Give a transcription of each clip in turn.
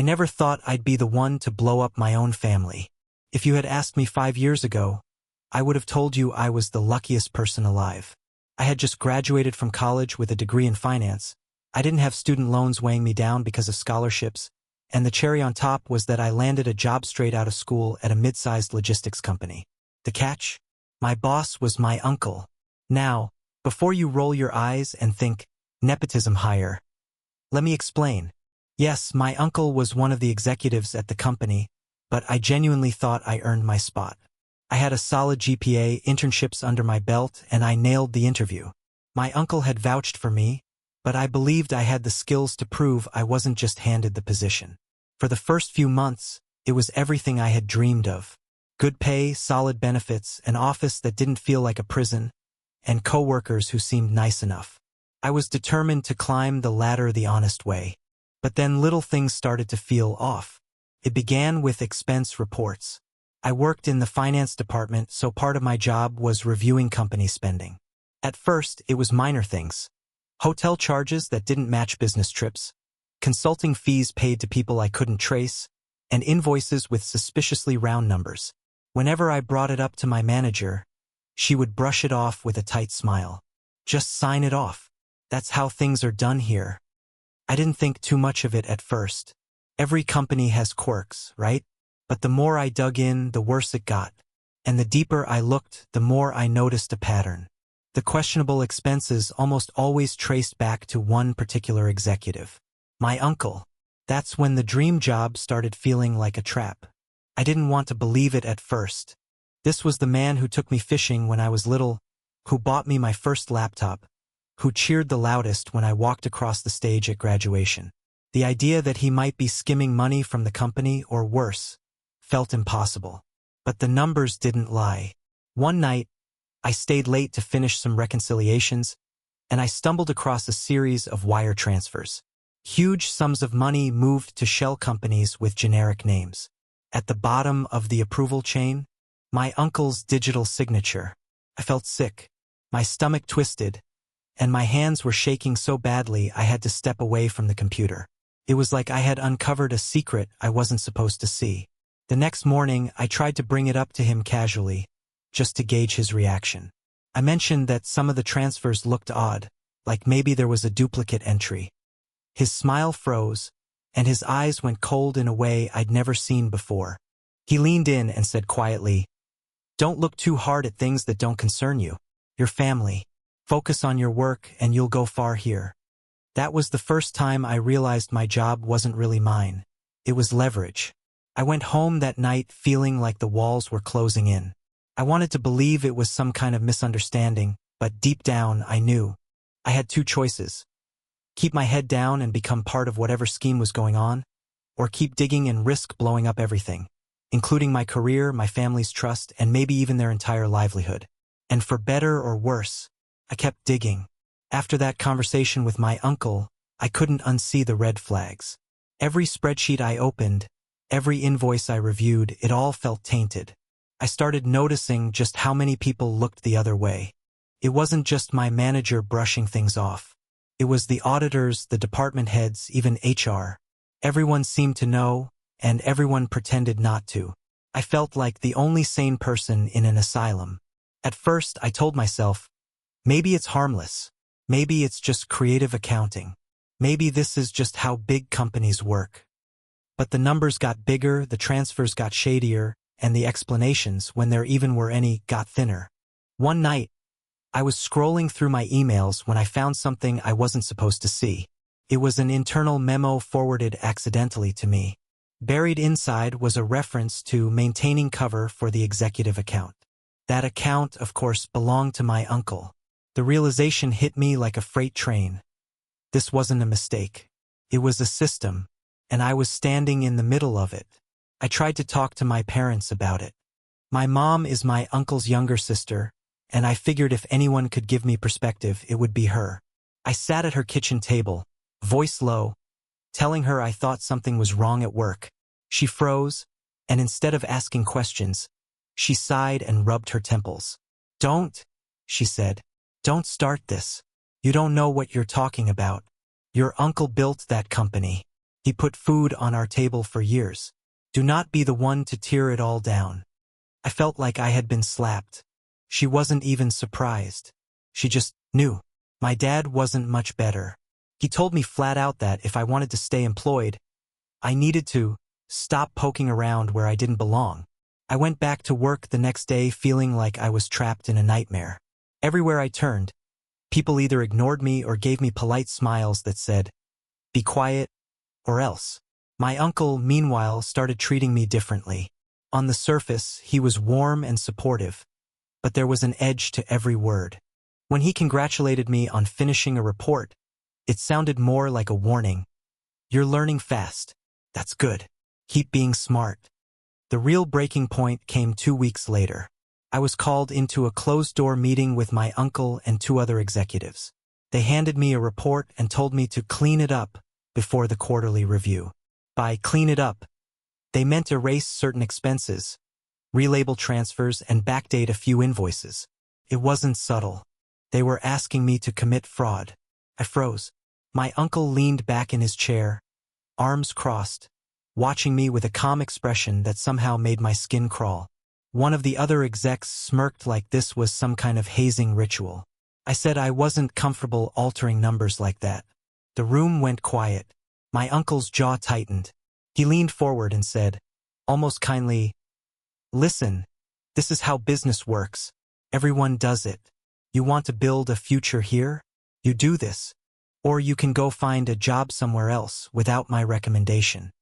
I never thought I'd be the one to blow up my own family. If you had asked me 5 years ago, I would have told you I was the luckiest person alive. I had just graduated from college with a degree in finance. I didn't have student loans weighing me down because of scholarships, and the cherry on top was that I landed a job straight out of school at a mid-sized logistics company. The catch? My boss was my uncle. Now, before you roll your eyes and think, nepotism hire, let me explain. Yes, my uncle was one of the executives at the company, but I genuinely thought I earned my spot. I had a solid GPA, internships under my belt, and I nailed the interview. My uncle had vouched for me, but I believed I had the skills to prove I wasn't just handed the position. For the first few months, it was everything I had dreamed of. Good pay, solid benefits, an office that didn't feel like a prison, and coworkers who seemed nice enough. I was determined to climb the ladder the honest way. But then little things started to feel off. It began with expense reports. I worked in the finance department, so part of my job was reviewing company spending. At first, it was minor things. Hotel charges that didn't match business trips, consulting fees paid to people I couldn't trace, and invoices with suspiciously round numbers. Whenever I brought it up to my manager, she would brush it off with a tight smile. Just sign it off. That's how things are done here. I didn't think too much of it at first. Every company has quirks, right? But the more I dug in, the worse it got. And the deeper I looked, the more I noticed a pattern. The questionable expenses almost always traced back to one particular executive. My uncle. That's when the dream job started feeling like a trap. I didn't want to believe it at first. This was the man who took me fishing when I was little, who bought me my first laptop, who cheered the loudest when I walked across the stage at graduation. The idea that he might be skimming money from the company, or worse, felt impossible. But the numbers didn't lie. One night, I stayed late to finish some reconciliations, and I stumbled across a series of wire transfers. Huge sums of money moved to shell companies with generic names. At the bottom of the approval chain, my uncle's digital signature. I felt sick. My stomach twisted, and my hands were shaking so badly I had to step away from the computer. It was like I had uncovered a secret I wasn't supposed to see. The next morning, I tried to bring it up to him casually, just to gauge his reaction. I mentioned that some of the transfers looked odd, like maybe there was a duplicate entry. His smile froze, and his eyes went cold in a way I'd never seen before. He leaned in and said quietly, "Don't look too hard at things that don't concern you. Your family. Focus on your work and you'll go far here." That was the first time I realized my job wasn't really mine. It was leverage. I went home that night feeling like the walls were closing in. I wanted to believe it was some kind of misunderstanding, but deep down I knew. I had two choices. Keep my head down and become part of whatever scheme was going on, or keep digging and risk blowing up everything, including my career, my family's trust, and maybe even their entire livelihood. And for better or worse, I kept digging. After that conversation with my uncle, I couldn't unsee the red flags. Every spreadsheet I opened, every invoice I reviewed, it all felt tainted. I started noticing just how many people looked the other way. It wasn't just my manager brushing things off. It was the auditors, the department heads, even HR. Everyone seemed to know, and everyone pretended not to. I felt like the only sane person in an asylum. At first, I told myself, maybe it's harmless. Maybe it's just creative accounting. Maybe this is just how big companies work. But the numbers got bigger, the transfers got shadier, and the explanations, when there even were any, got thinner. One night, I was scrolling through my emails when I found something I wasn't supposed to see. It was an internal memo forwarded accidentally to me. Buried inside was a reference to maintaining cover for the executive account. That account, of course, belonged to my uncle. The realization hit me like a freight train. This wasn't a mistake. It was a system, and I was standing in the middle of it. I tried to talk to my parents about it. My mom is my uncle's younger sister, and I figured if anyone could give me perspective, it would be her. I sat at her kitchen table, voice low, telling her I thought something was wrong at work. She froze, and instead of asking questions, she sighed and rubbed her temples. "Don't," she said. "Don't start this. You don't know what you're talking about. Your uncle built that company. He put food on our table for years. Do not be the one to tear it all down. I felt like I had been slapped. She wasn't even surprised. She just knew. My dad wasn't much better. He told me flat out that if I wanted to stay employed, I needed to stop poking around where I didn't belong. I went back to work the next day feeling like I was trapped in a nightmare. Everywhere I turned, people either ignored me or gave me polite smiles that said, "Be quiet, or else." My uncle, meanwhile, started treating me differently. On the surface, he was warm and supportive, but there was an edge to every word. When he congratulated me on finishing a report, it sounded more like a warning. "You're learning fast. That's good. Keep being smart." The real breaking point came 2 weeks later. I was called into a closed-door meeting with my uncle and 2 other executives. They handed me a report and told me to clean it up before the quarterly review. By clean it up, they meant erase certain expenses, relabel transfers, and backdate a few invoices. It wasn't subtle. They were asking me to commit fraud. I froze. My uncle leaned back in his chair, arms crossed, watching me with a calm expression that somehow made my skin crawl. One of the other execs smirked like this was some kind of hazing ritual. I said I wasn't comfortable altering numbers like that. The room went quiet. My uncle's jaw tightened. He leaned forward and said, almost kindly, "Listen, this is how business works. Everyone does it. You want to build a future here? You do this. Or you can go find a job somewhere else without my recommendation."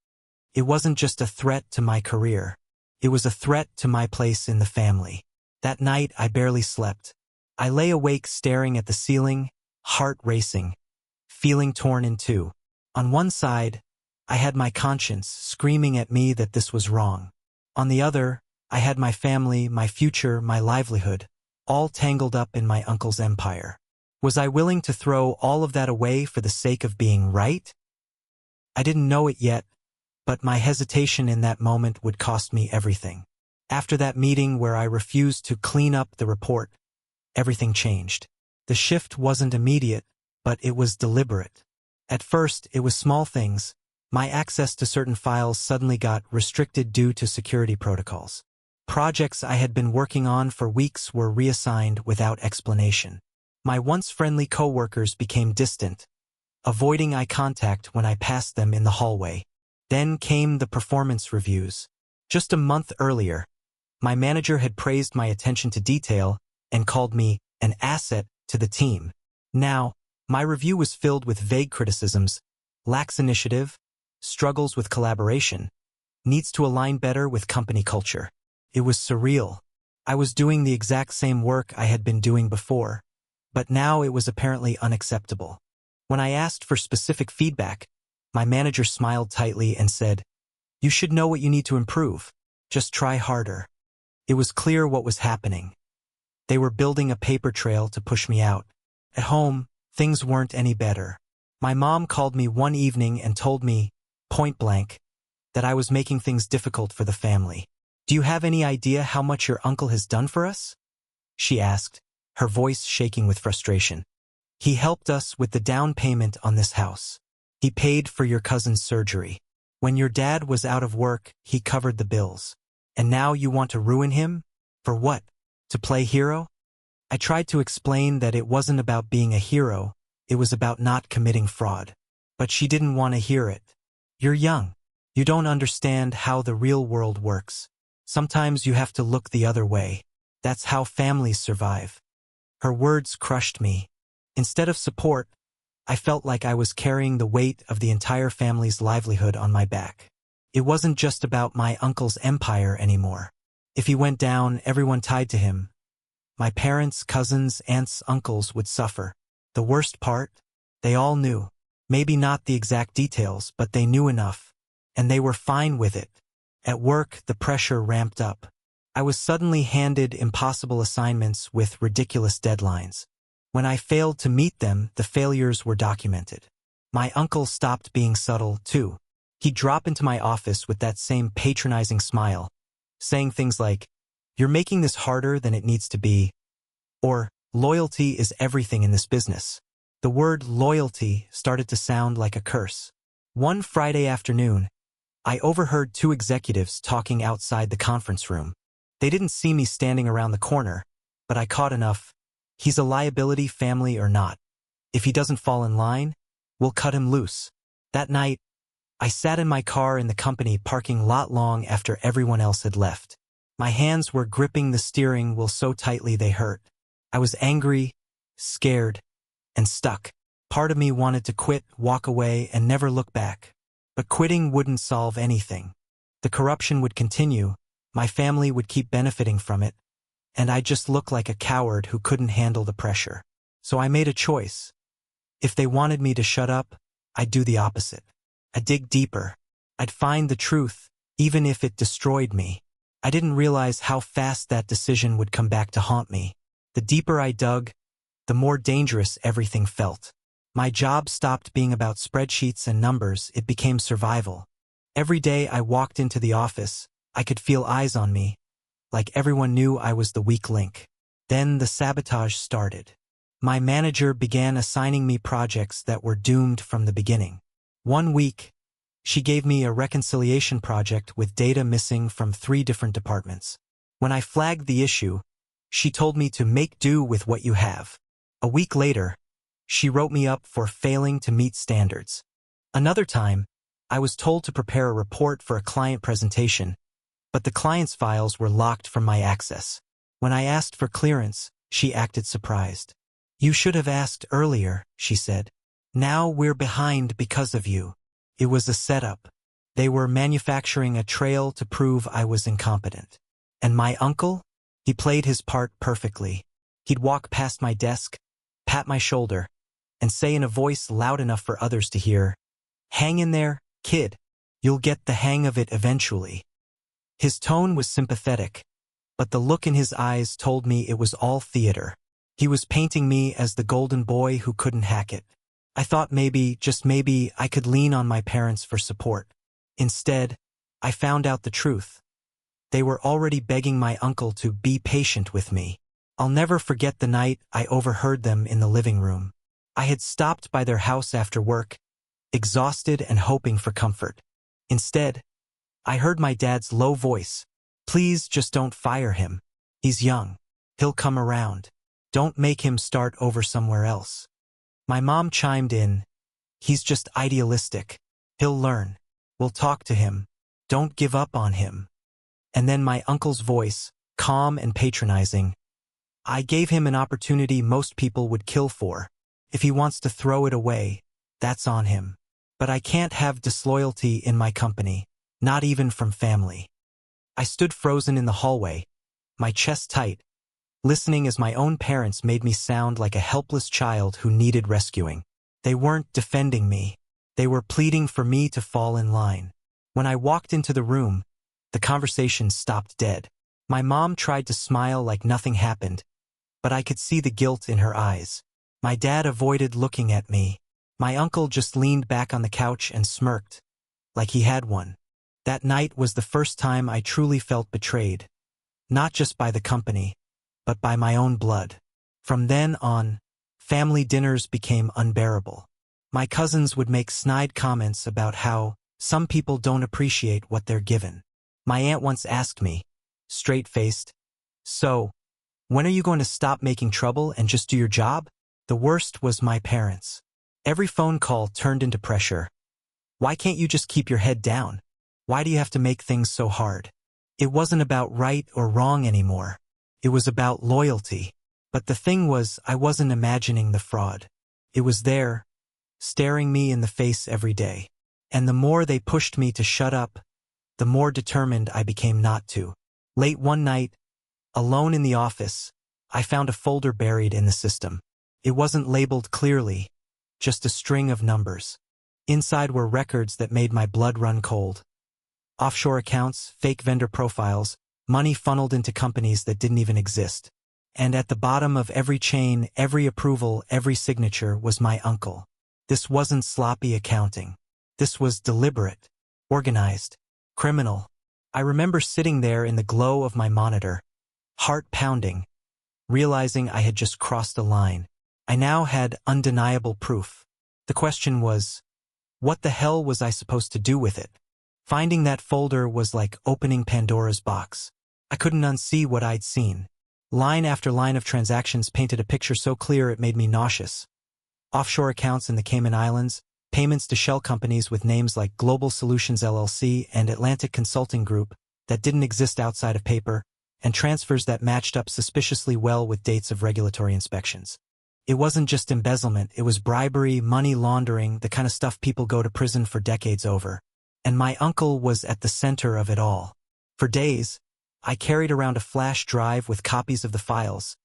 It wasn't just a threat to my career. It was a threat to my place in the family. That night, I barely slept. I lay awake staring at the ceiling, heart racing, feeling torn in two. On one side, I had my conscience screaming at me that this was wrong. On the other, I had my family, my future, my livelihood, all tangled up in my uncle's empire. Was I willing to throw all of that away for the sake of being right? I didn't know it yet, but my hesitation in that moment would cost me everything. After that meeting where I refused to clean up the report, everything changed. The shift wasn't immediate, but it was deliberate. At first, it was small things. My access to certain files suddenly got restricted due to security protocols. Projects I had been working on for weeks were reassigned without explanation. My once friendly coworkers became distant, avoiding eye contact when I passed them in the hallway. Then came the performance reviews. Just a month earlier, my manager had praised my attention to detail and called me an asset to the team. Now, my review was filled with vague criticisms: lacks initiative, struggles with collaboration, needs to align better with company culture. It was surreal. I was doing the exact same work I had been doing before, but now it was apparently unacceptable. When I asked for specific feedback, my manager smiled tightly and said, "You should know what you need to improve. Just try harder." It was clear what was happening. They were building a paper trail to push me out. At home, things weren't any better. My mom called me one evening and told me, point blank, that I was making things difficult for the family. "Do you have any idea how much your uncle has done for us?" she asked, her voice shaking with frustration. "He helped us with the down payment on this house. He paid for your cousin's surgery. When your dad was out of work, he covered the bills. And now you want to ruin him? For what? To play hero?" I tried to explain that it wasn't about being a hero, it was about not committing fraud. But she didn't want to hear it. "You're young. You don't understand how the real world works. Sometimes you have to look the other way. That's how families survive." Her words crushed me. Instead of support, I felt like I was carrying the weight of the entire family's livelihood on my back. It wasn't just about my uncle's empire anymore. If he went down, everyone tied to him. My parents, cousins, aunts, uncles would suffer. The worst part? They all knew. Maybe not the exact details, but they knew enough. And they were fine with it. At work, the pressure ramped up. I was suddenly handed impossible assignments with ridiculous deadlines. When I failed to meet them, the failures were documented. My uncle stopped being subtle, too. He'd drop into my office with that same patronizing smile, saying things like, "You're making this harder than it needs to be," or "Loyalty is everything in this business." The word loyalty started to sound like a curse. One Friday afternoon, I overheard two executives talking outside the conference room. They didn't see me standing around the corner, but I caught enough. He's a liability, family or not. If he doesn't fall in line, we'll cut him loose. That night, I sat in my car in the company parking lot long after everyone else had left. My hands were gripping the steering wheel so tightly they hurt. I was angry, scared, and stuck. Part of me wanted to quit, walk away, and never look back. But quitting wouldn't solve anything. The corruption would continue, my family would keep benefiting from it, and I'd just look like a coward who couldn't handle the pressure. So I made a choice. If they wanted me to shut up, I'd do the opposite. I'd dig deeper. I'd find the truth, even if it destroyed me. I didn't realize how fast that decision would come back to haunt me. The deeper I dug, the more dangerous everything felt. My job stopped being about spreadsheets and numbers, it became survival. Every day I walked into the office, I could feel eyes on me, like everyone knew I was the weak link. Then the sabotage started. My manager began assigning me projects that were doomed from the beginning. One week, she gave me a reconciliation project with data missing from 3 different departments. When I flagged the issue, she told me to make do with what you have. A week later, she wrote me up for failing to meet standards. Another time, I was told to prepare a report for a client presentation, but the client's files were locked from my access. When I asked for clearance, she acted surprised. "You should have asked earlier," she said. "Now we're behind because of you." It was a setup. They were manufacturing a trail to prove I was incompetent. And my uncle? He played his part perfectly. He'd walk past my desk, pat my shoulder, and say in a voice loud enough for others to hear, "Hang in there, kid. You'll get the hang of it eventually." His tone was sympathetic, but the look in his eyes told me it was all theater. He was painting me as the golden boy who couldn't hack it. I thought maybe, just maybe, I could lean on my parents for support. Instead, I found out the truth. They were already begging my uncle to be patient with me. I'll never forget the night I overheard them in the living room. I had stopped by their house after work, exhausted and hoping for comfort. Instead, I heard my dad's low voice. "Please just don't fire him. He's young. He'll come around. Don't make him start over somewhere else." My mom chimed in, "He's just idealistic. He'll learn. We'll talk to him. Don't give up on him." And then my uncle's voice, calm and patronizing, "I gave him an opportunity most people would kill for. If he wants to throw it away, that's on him. But I can't have disloyalty in my company, not even from family." I stood frozen in the hallway, my chest tight, listening as my own parents made me sound like a helpless child who needed rescuing. They weren't defending me. They were pleading for me to fall in line. When I walked into the room, the conversation stopped dead. My mom tried to smile like nothing happened, but I could see the guilt in her eyes. My dad avoided looking at me. My uncle just leaned back on the couch and smirked, like he had won. That night was the first time I truly felt betrayed, not just by the company, but by my own blood. From then on, family dinners became unbearable. My cousins would make snide comments about how some people don't appreciate what they're given. My aunt once asked me, straight-faced, "So, when are you going to stop making trouble and just do your job?" The worst was my parents. Every phone call turned into pressure. "Why can't you just keep your head down? Why do you have to make things so hard?" It wasn't about right or wrong anymore. It was about loyalty. But the thing was, I wasn't imagining the fraud. It was there, staring me in the face every day. And the more they pushed me to shut up, the more determined I became not to. Late one night, alone in the office, I found a folder buried in the system. It wasn't labeled clearly, just a string of numbers. Inside were records that made my blood run cold. Offshore accounts, fake vendor profiles, money funneled into companies that didn't even exist. And at the bottom of every chain, every approval, every signature was my uncle. This wasn't sloppy accounting. This was deliberate, organized, criminal. I remember sitting there in the glow of my monitor, heart pounding, realizing I had just crossed a line. I now had undeniable proof. The question was, What the hell was I supposed to do with it? Finding that folder was like opening Pandora's box. I couldn't unsee what I'd seen. Line after line of transactions painted a picture so clear it made me nauseous. Offshore accounts in the Cayman Islands, payments to shell companies with names like Global Solutions LLC and Atlantic Consulting Group that didn't exist outside of paper, and transfers that matched up suspiciously well with dates of regulatory inspections. It wasn't just embezzlement, it was bribery, money laundering, the kind of stuff people go to prison for decades over. And my uncle was at the center of it all. For days, I carried around a flash drive with copies of the files,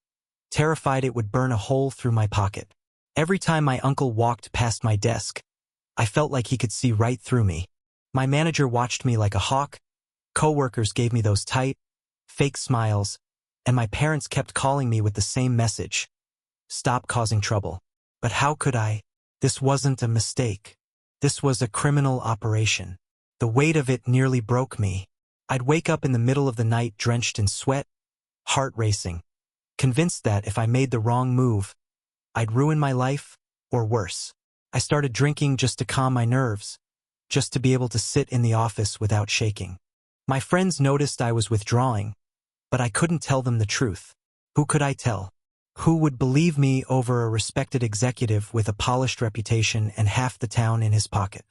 terrified it would burn a hole through my pocket. Every time my uncle walked past my desk, I felt like he could see right through me. My manager watched me like a hawk, coworkers gave me those tight, fake smiles, and my parents kept calling me with the same message. Stop causing trouble. But how could I? This wasn't a mistake. This was a criminal operation. The weight of it nearly broke me. I'd wake up in the middle of the night drenched in sweat, heart racing, convinced that if I made the wrong move, I'd ruin my life, or worse. I started drinking just to calm my nerves, just to be able to sit in the office without shaking. My friends noticed I was withdrawing, but I couldn't tell them the truth. Who could I tell? Who would believe me over a respected executive with a polished reputation and half the town in his pocket?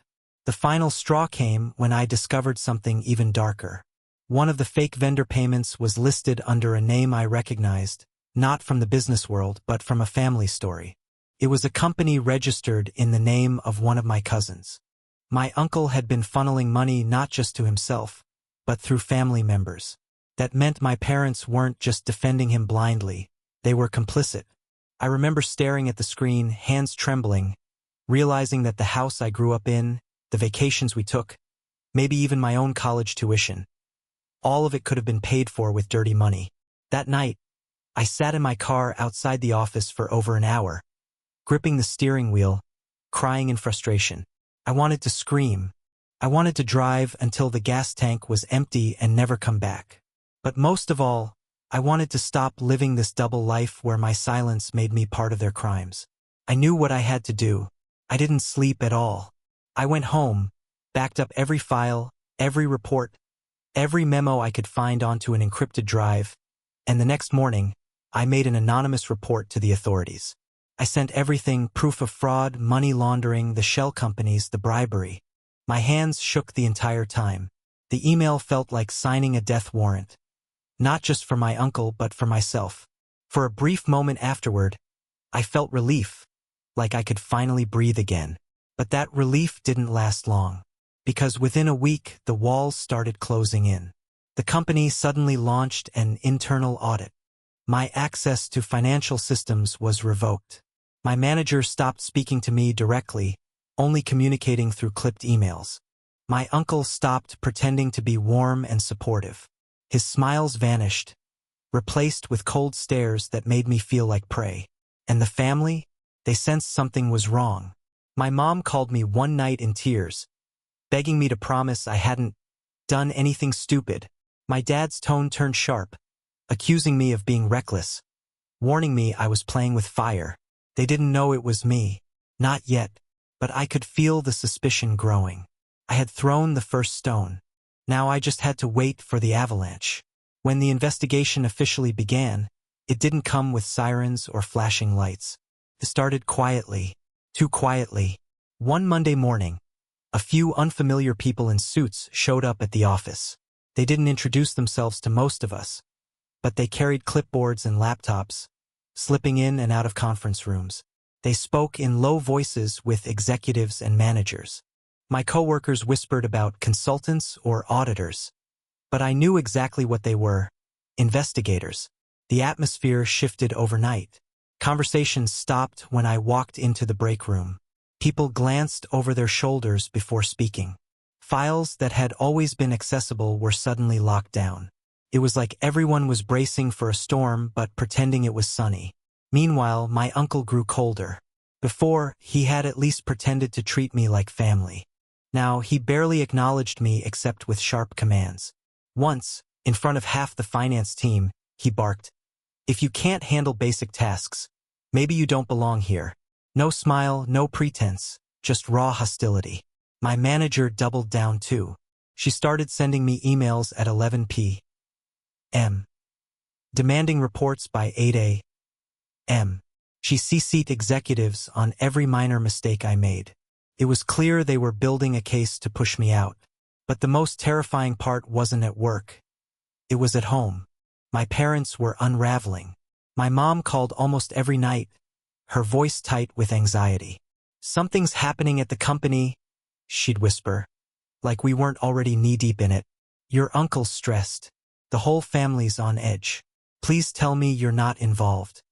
The final straw came when I discovered something even darker. One of the fake vendor payments was listed under a name I recognized, not from the business world, but from a family story. It was a company registered in the name of one of my cousins. My uncle had been funneling money not just to himself, but through family members. That meant my parents weren't just defending him blindly, they were complicit. I remember staring at the screen, hands trembling, realizing that the house I grew up in, the vacations we took, maybe even my own college tuition, all of it could have been paid for with dirty money. That night, I sat in my car outside the office for over an hour, gripping the steering wheel, crying in frustration. I wanted to scream. I wanted to drive until the gas tank was empty and never come back. But most of all, I wanted to stop living this double life where my silence made me part of their crimes. I knew what I had to do. I didn't sleep at all. I went home, backed up every file, every report, every memo I could find onto an encrypted drive, and the next morning, I made an anonymous report to the authorities. I sent everything, proof of fraud, money laundering, the shell companies, the bribery. My hands shook the entire time. The email felt like signing a death warrant. Not just for my uncle, but for myself. For a brief moment afterward, I felt relief, like I could finally breathe again. But that relief didn't last long, because within a week, the walls started closing in. The company suddenly launched an internal audit. My access to financial systems was revoked. My manager stopped speaking to me directly, only communicating through clipped emails. My uncle stopped pretending to be warm and supportive. His smiles vanished, replaced with cold stares that made me feel like prey. And the family? They sensed something was wrong. My mom called me one night in tears, begging me to promise I hadn't done anything stupid. My dad's tone turned sharp, accusing me of being reckless, warning me I was playing with fire. They didn't know it was me. Not yet, but I could feel the suspicion growing. I had thrown the first stone. Now I just had to wait for the avalanche. When the investigation officially began, it didn't come with sirens or flashing lights. It started quietly, too quietly. One Monday morning, a few unfamiliar people in suits showed up at the office. They didn't introduce themselves to most of us, but they carried clipboards and laptops, slipping in and out of conference rooms. They spoke in low voices with executives and managers. My coworkers whispered about consultants or auditors, but I knew exactly what they were: investigators. The atmosphere shifted overnight. Conversations stopped when I walked into the break room. People glanced over their shoulders before speaking. Files that had always been accessible were suddenly locked down. It was like everyone was bracing for a storm but pretending it was sunny. Meanwhile, my uncle grew colder. Before, he had at least pretended to treat me like family. Now, he barely acknowledged me except with sharp commands. Once, in front of half the finance team, he barked, "If you can't handle basic tasks, maybe you don't belong here." No smile, no pretense, just raw hostility. My manager doubled down too. She started sending me emails at 11 p.m., demanding reports by 8 a.m. She CC'd executives on every minor mistake I made. It was clear they were building a case to push me out. But the most terrifying part wasn't at work. It was at home. My parents were unraveling. My mom called almost every night, her voice tight with anxiety. "Something's happening at the company," she'd whisper, like we weren't already knee-deep in it. "Your uncle's stressed. The whole family's on edge. Please tell me you're not involved."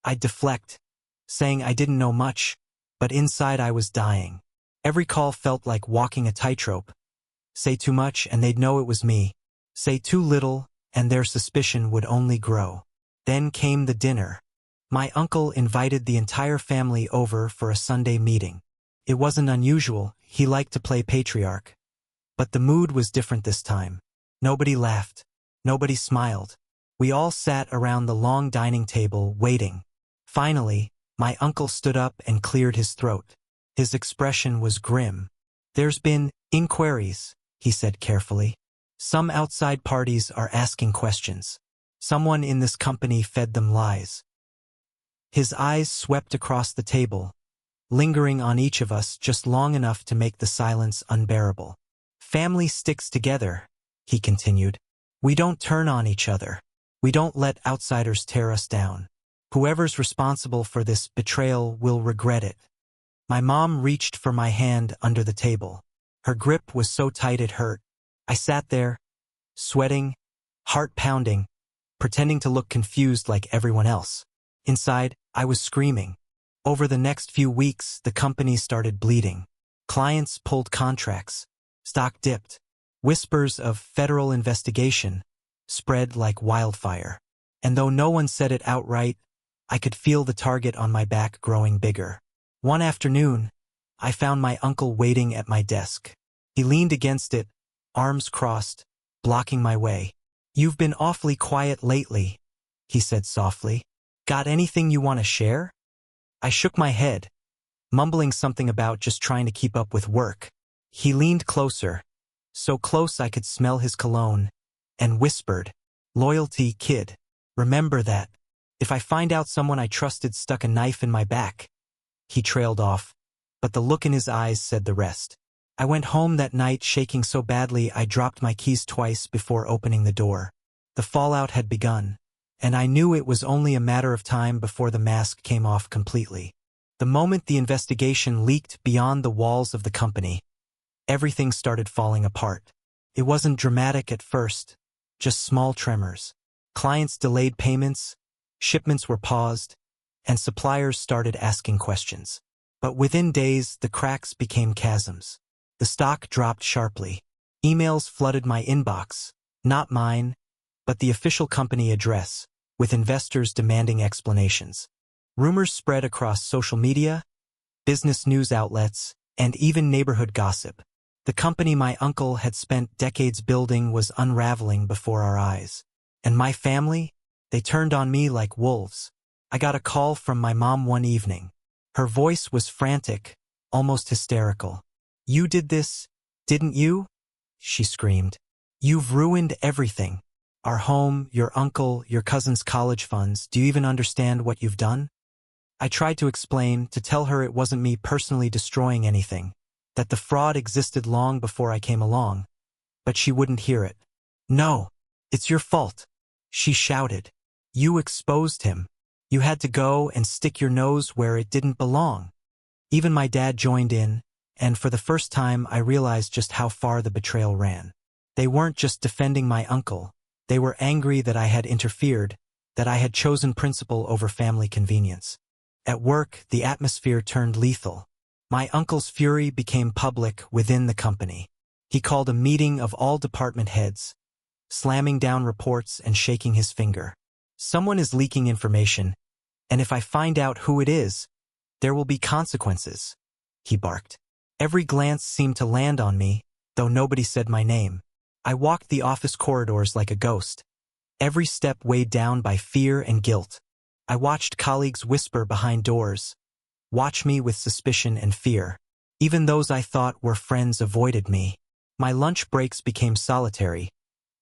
I'd deflect, saying I didn't know much, but inside I was dying. Every call felt like walking a tightrope. Say too much and they'd know it was me. Say too little and their suspicion would only grow. Then came the dinner. My uncle invited the entire family over for a Sunday meeting. It wasn't unusual, he liked to play patriarch. But the mood was different this time. Nobody laughed. Nobody smiled. We all sat around the long dining table, waiting. Finally, my uncle stood up and cleared his throat. His expression was grim. "There's been inquiries," he said carefully. "Some outside parties are asking questions. Someone in this company fed them lies." His eyes swept across the table, lingering on each of us just long enough to make the silence unbearable. "Family sticks together," he continued. "We don't turn on each other. We don't let outsiders tear us down. Whoever's responsible for this betrayal will regret it." My mom reached for my hand under the table. Her grip was so tight it hurt. I sat there, sweating, heart pounding, pretending to look confused like everyone else. Inside, I was screaming. Over the next few weeks, the company started bleeding. Clients pulled contracts. Stock dipped. Whispers of federal investigation spread like wildfire. And though no one said it outright, I could feel the target on my back growing bigger. One afternoon, I found my uncle waiting at my desk. He leaned against it, arms crossed, blocking my way. "You've been awfully quiet lately," he said softly. "Got anything you want to share?" I shook my head, mumbling something about just trying to keep up with work. He leaned closer, so close I could smell his cologne, and whispered, "Loyalty, kid. Remember that. If I find out someone I trusted stuck a knife in my back." He trailed off, but the look in his eyes said the rest. I went home that night shaking so badly I dropped my keys twice before opening the door. The fallout had begun, and I knew it was only a matter of time before the mask came off completely. The moment the investigation leaked beyond the walls of the company, everything started falling apart. It wasn't dramatic at first, just small tremors. Clients delayed payments, shipments were paused, and suppliers started asking questions. But within days, the cracks became chasms. The stock dropped sharply. Emails flooded my inbox, not mine, but the official company address, with investors demanding explanations. Rumors spread across social media, business news outlets, and even neighborhood gossip. The company my uncle had spent decades building was unraveling before our eyes. And my family? They turned on me like wolves. I got a call from my mom one evening. Her voice was frantic, almost hysterical. "You did this, didn't you?" she screamed. "You've ruined everything. Our home, your uncle, your cousin's college funds. Do you even understand what you've done?" I tried to explain, to tell her it wasn't me personally destroying anything, that the fraud existed long before I came along. But she wouldn't hear it. "No, it's your fault," she shouted. "You exposed him. You had to go and stick your nose where it didn't belong." Even my dad joined in, and for the first time I realized just how far the betrayal ran. They weren't just defending my uncle. They were angry that I had interfered, that I had chosen principle over family convenience. At work, the atmosphere turned lethal. My uncle's fury became public within the company. He called a meeting of all department heads, slamming down reports and shaking his finger. "Someone is leaking information, and if I find out who it is, there will be consequences," he barked. Every glance seemed to land on me, though nobody said my name. I walked the office corridors like a ghost, every step weighed down by fear and guilt. I watched colleagues whisper behind doors, watch me with suspicion and fear. Even those I thought were friends avoided me. My lunch breaks became solitary,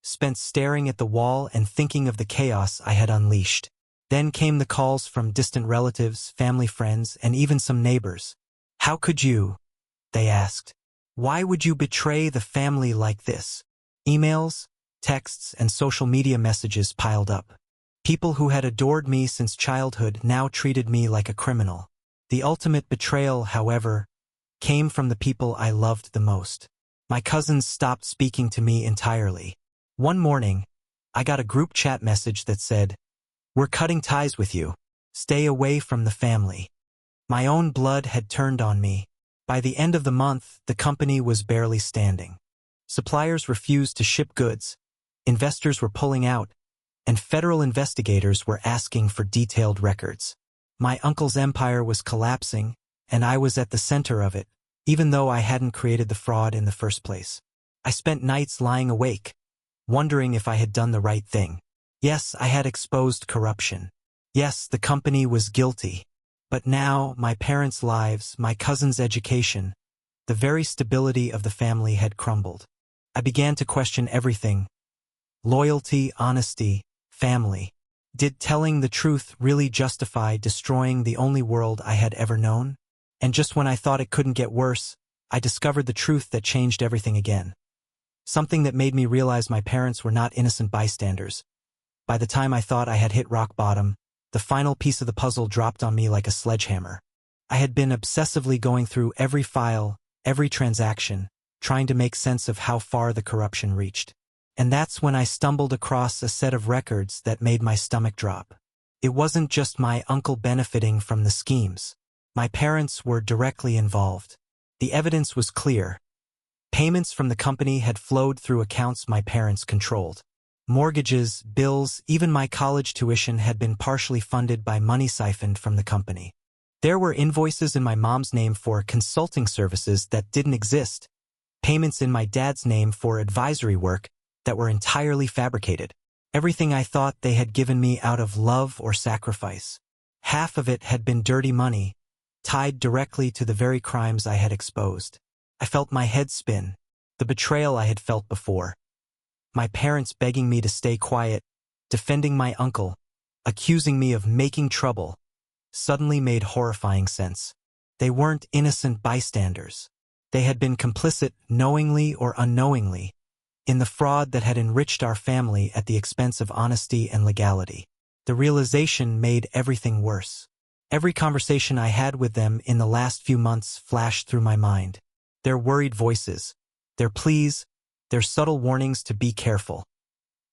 spent staring at the wall and thinking of the chaos I had unleashed. Then came the calls from distant relatives, family friends, and even some neighbors. "How could you?" they asked. "Why would you betray the family like this?" Emails, texts, and social media messages piled up. People who had adored me since childhood now treated me like a criminal. The ultimate betrayal, however, came from the people I loved the most. My cousins stopped speaking to me entirely. One morning, I got a group chat message that said, "We're cutting ties with you. Stay away from the family." My own blood had turned on me. By the end of the month, the company was barely standing. Suppliers refused to ship goods, investors were pulling out, and federal investigators were asking for detailed records. My uncle's empire was collapsing, and I was at the center of it, even though I hadn't created the fraud in the first place. I spent nights lying awake, wondering if I had done the right thing. Yes, I had exposed corruption. Yes, the company was guilty. But now, my parents' lives, my cousin's education, the very stability of the family had crumbled. I began to question everything. Loyalty, honesty, family. Did telling the truth really justify destroying the only world I had ever known? And just when I thought it couldn't get worse, I discovered the truth that changed everything again. Something that made me realize my parents were not innocent bystanders. By the time I thought I had hit rock bottom, the final piece of the puzzle dropped on me like a sledgehammer. I had been obsessively going through every file, every transaction, trying to make sense of how far the corruption reached. And that's when I stumbled across a set of records that made my stomach drop. It wasn't just my uncle benefiting from the schemes. My parents were directly involved. The evidence was clear. Payments from the company had flowed through accounts my parents controlled. Mortgages, bills, even my college tuition had been partially funded by money siphoned from the company. There were invoices in my mom's name for consulting services that didn't exist, payments in my dad's name for advisory work that were entirely fabricated. Everything I thought they had given me out of love or sacrifice. Half of it had been dirty money, tied directly to the very crimes I had exposed. I felt my head spin, the betrayal I had felt before. My parents begging me to stay quiet, defending my uncle, accusing me of making trouble, suddenly made horrifying sense. They weren't innocent bystanders. They had been complicit, knowingly or unknowingly, in the fraud that had enriched our family at the expense of honesty and legality. The realization made everything worse. Every conversation I had with them in the last few months flashed through my mind. Their worried voices, their pleas, their subtle warnings to be careful.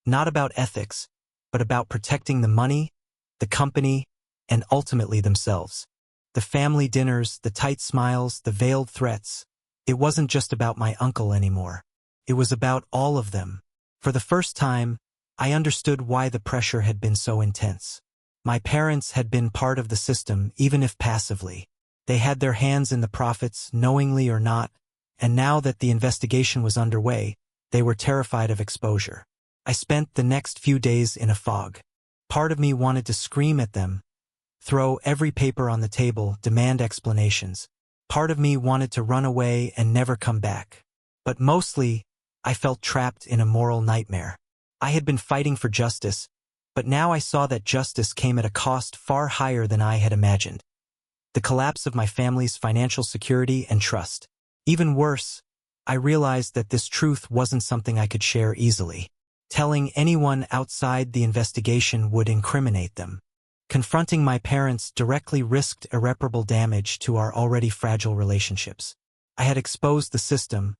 Not about ethics, but about protecting the money, the company, and ultimately themselves. The family dinners, the tight smiles, the veiled threats. It wasn't just about my uncle anymore. It was about all of them. For the first time, I understood why the pressure had been so intense. My parents had been part of the system, even if passively. They had their hands in the profits, knowingly or not, and now that the investigation was underway, they were terrified of exposure. I spent the next few days in a fog. Part of me wanted to scream at them, throw every paper on the table, demand explanations. Part of me wanted to run away and never come back. But mostly, I felt trapped in a moral nightmare. I had been fighting for justice, but now I saw that justice came at a cost far higher than I had imagined. The collapse of my family's financial security and trust. Even worse, I realized that this truth wasn't something I could share easily. Telling anyone outside the investigation would incriminate them. Confronting my parents directly risked irreparable damage to our already fragile relationships. I had exposed the system,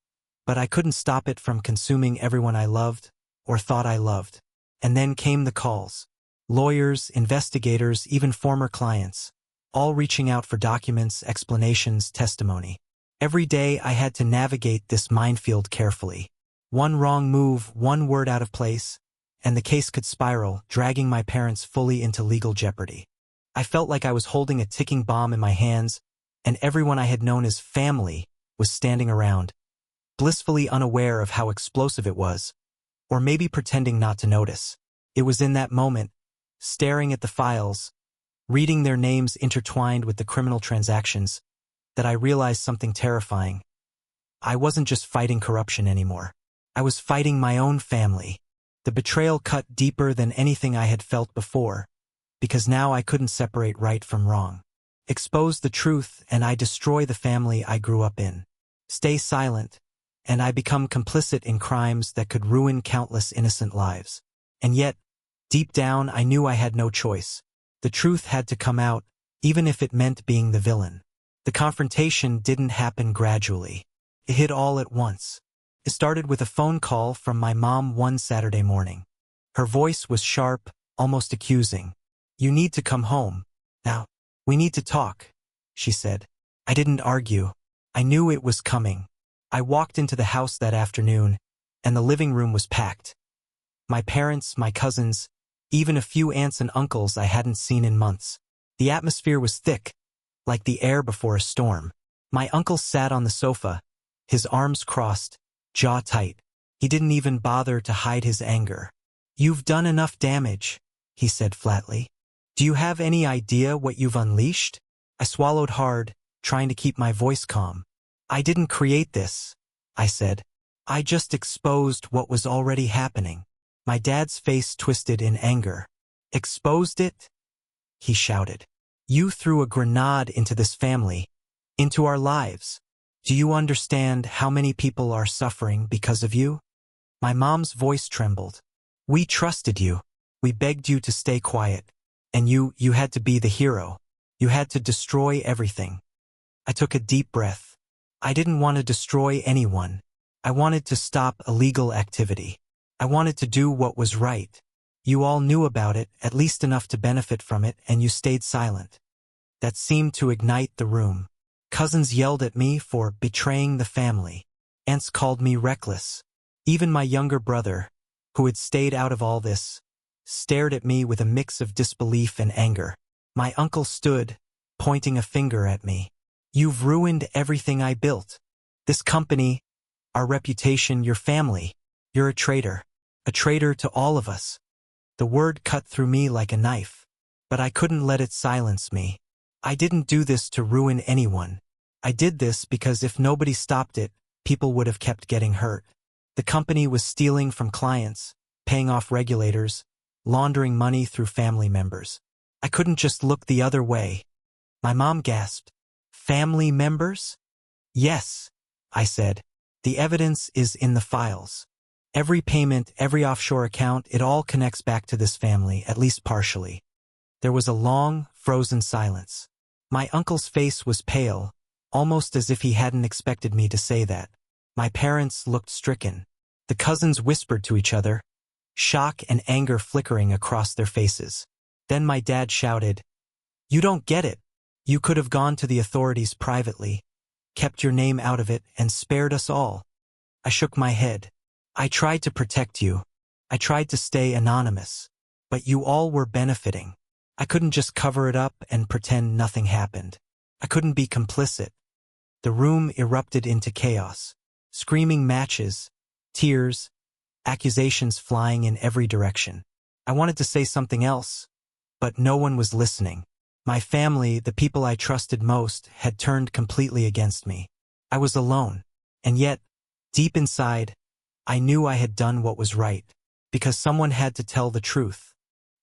but I couldn't stop it from consuming everyone I loved or thought I loved. And then came the calls. Lawyers, investigators, even former clients, all reaching out for documents, explanations, testimony. Every day I had to navigate this minefield carefully. One wrong move, one word out of place, and the case could spiral, dragging my parents fully into legal jeopardy. I felt like I was holding a ticking bomb in my hands, and everyone I had known as family was standing around, blissfully unaware of how explosive it was, or maybe pretending not to notice. It was in that moment, staring at the files, reading their names intertwined with the criminal transactions, that I realized something terrifying. I wasn't just fighting corruption anymore. I was fighting my own family. The betrayal cut deeper than anything I had felt before, because now I couldn't separate right from wrong. Expose the truth and I destroy the family I grew up in. Stay silent, and I become complicit in crimes that could ruin countless innocent lives. And yet, deep down, I knew I had no choice. The truth had to come out, even if it meant being the villain. The confrontation didn't happen gradually. It hit all at once. It started with a phone call from my mom one Saturday morning. Her voice was sharp, almost accusing. "You need to come home. Now, we need to talk," she said. I didn't argue. I knew it was coming. I walked into the house that afternoon, and the living room was packed. My parents, my cousins, even a few aunts and uncles I hadn't seen in months. The atmosphere was thick, like the air before a storm. My uncle sat on the sofa, his arms crossed, jaw tight. He didn't even bother to hide his anger. "You've done enough damage," he said flatly. "Do you have any idea what you've unleashed?" I swallowed hard, trying to keep my voice calm. "I didn't create this," I said. "I just exposed what was already happening." My dad's face twisted in anger. "Exposed it?" he shouted. "You threw a grenade into this family, into our lives. Do you understand how many people are suffering because of you?" My mom's voice trembled. "We trusted you. We begged you to stay quiet. And you had to be the hero. You had to destroy everything." I took a deep breath. I didn't want to destroy anyone. I wanted to stop illegal activity. I wanted to do what was right. You all knew about it, at least enough to benefit from it, and you stayed silent. That seemed to ignite the room. Cousins yelled at me for betraying the family. Aunts called me reckless. Even my younger brother, who had stayed out of all this, stared at me with a mix of disbelief and anger. My uncle stood, pointing a finger at me. "You've ruined everything I built. This company, our reputation, your family. You're a traitor to all of us." The word cut through me like a knife, but I couldn't let it silence me. I didn't do this to ruin anyone. I did this because if nobody stopped it, people would have kept getting hurt. The company was stealing from clients, paying off regulators, laundering money through family members. I couldn't just look the other way. My mom gasped. "Family members?" "Yes," I said. "The evidence is in the files. Every payment, every offshore account, it all connects back to this family, at least partially." There was a long, frozen silence. My uncle's face was pale, almost as if he hadn't expected me to say that. My parents looked stricken. The cousins whispered to each other, shock and anger flickering across their faces. Then my dad shouted, "You don't get it. You could have gone to the authorities privately, kept your name out of it, and spared us all." I shook my head. "I tried to protect you. I tried to stay anonymous. But you all were benefiting. I couldn't just cover it up and pretend nothing happened. I couldn't be complicit." The room erupted into chaos. Screaming matches, tears, accusations flying in every direction. I wanted to say something else, but no one was listening. My family, the people I trusted most, had turned completely against me. I was alone. And yet, deep inside, I knew I had done what was right, because someone had to tell the truth.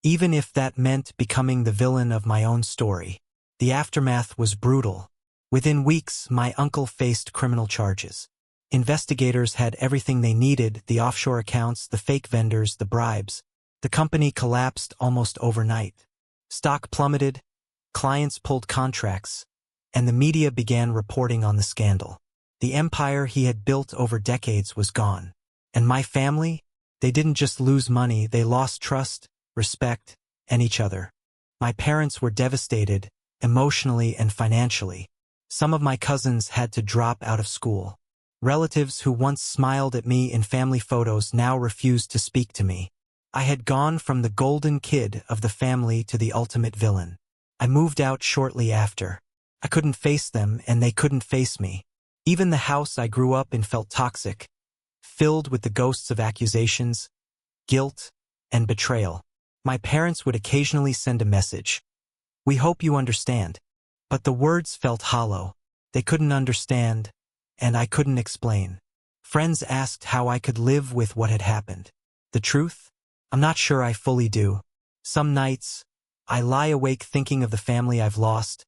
Even if that meant becoming the villain of my own story. The aftermath was brutal. Within weeks, my uncle faced criminal charges. Investigators had everything they needed, the offshore accounts, the fake vendors, the bribes. The company collapsed almost overnight. Stock plummeted, clients pulled contracts, and the media began reporting on the scandal. The empire he had built over decades was gone. And my family? They didn't just lose money, they lost trust, respect, and each other. My parents were devastated, emotionally and financially. Some of my cousins had to drop out of school. Relatives who once smiled at me in family photos now refused to speak to me. I had gone from the golden kid of the family to the ultimate villain. I moved out shortly after. I couldn't face them, and they couldn't face me. Even the house I grew up in felt toxic, filled with the ghosts of accusations, guilt, and betrayal. My parents would occasionally send a message. "We hope you understand." But the words felt hollow. They couldn't understand, and I couldn't explain. Friends asked how I could live with what had happened. The truth? I'm not sure I fully do. Some nights, I lie awake thinking of the family I've lost,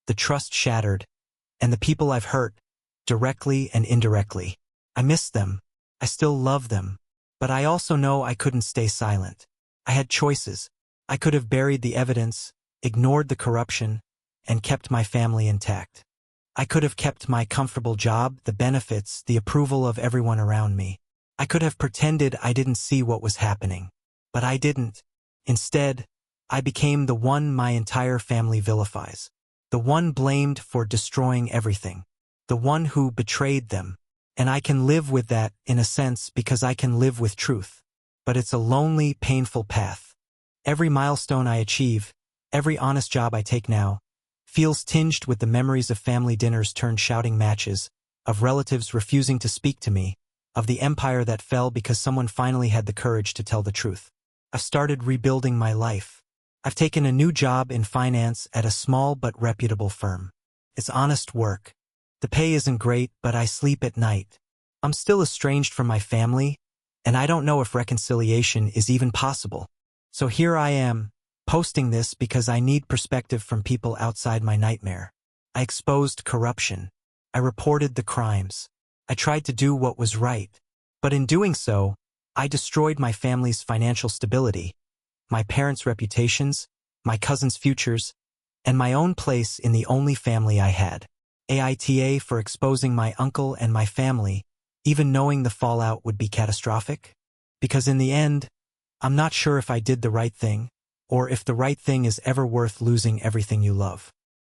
the trust shattered, and the people I've hurt, directly and indirectly. I miss them. I still love them. But I also know I couldn't stay silent. I had choices. I could have buried the evidence, ignored the corruption, and kept my family intact. I could have kept my comfortable job, the benefits, the approval of everyone around me. I could have pretended I didn't see what was happening. But I didn't. Instead, I became the one my entire family vilifies. The one blamed for destroying everything. The one who betrayed them. And I can live with that, in a sense, because I can live with truth. But it's a lonely, painful path. Every milestone I achieve, every honest job I take now, feels tinged with the memories of family dinners turned shouting matches, of relatives refusing to speak to me, of the empire that fell because someone finally had the courage to tell the truth. I've started rebuilding my life. I've taken a new job in finance at a small but reputable firm. It's honest work. The pay isn't great, but I sleep at night. I'm still estranged from my family, and I don't know if reconciliation is even possible. So here I am, posting this because I need perspective from people outside my nightmare. I exposed corruption. I reported the crimes. I tried to do what was right. But in doing so, I destroyed my family's financial stability, my parents' reputations, my cousins' futures, and my own place in the only family I had. AITA for exposing my uncle and my family, even knowing the fallout would be catastrophic? Because in the end, I'm not sure if I did the right thing, or if the right thing is ever worth losing everything you love.